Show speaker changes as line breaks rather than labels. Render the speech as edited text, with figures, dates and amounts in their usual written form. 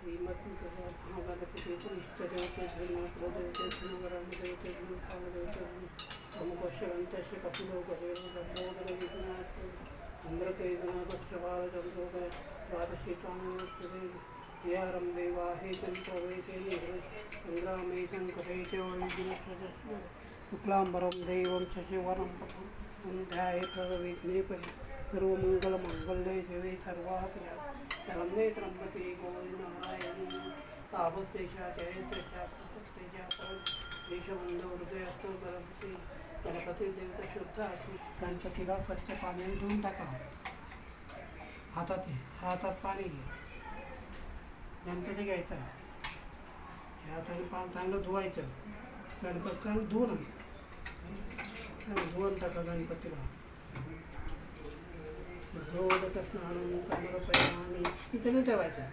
श्रीमद्गणपती इष्टदेवते धर्मप्रदेवते धर्मवरामदेवते धर्मकामदेवते प्रमुखश्रवन्तस्य कपिलोकदेव लम्बोदरविघ्नाथ चन्द्रकेतुनाथश्चबालचन्द्रोदय द्वादशीताङ्गदेव यारम्भे वाहे चन्द्रवेशे सङ्ग्रामे सङ्कटे च वैद्युः शुक्लाम्बरं देवं शशिवरं ध्याये सर्वविघ्ने सर्वमङ्गलमाङ्गल्ये शिवे सर्वाभिशरण्ये त्र्यम्बके गौरी नारायणी तापस्तेषा जयन्तेषा पुष्पस्तेषा देशबंधू हृदयस्थो गणपती गणपती देवता शुद्ध असली गणपतीला स्वच्छ पाण्याने धुवून टाका. हातात पाणी घे. गणपती घ्यायचा हाताने पाणी चांगलं धुवायचं. गणपती चांगलं धुवून टाका गणपतीला. धोदक स्नान समर्पयामि तिथे नाही ठेवायचं.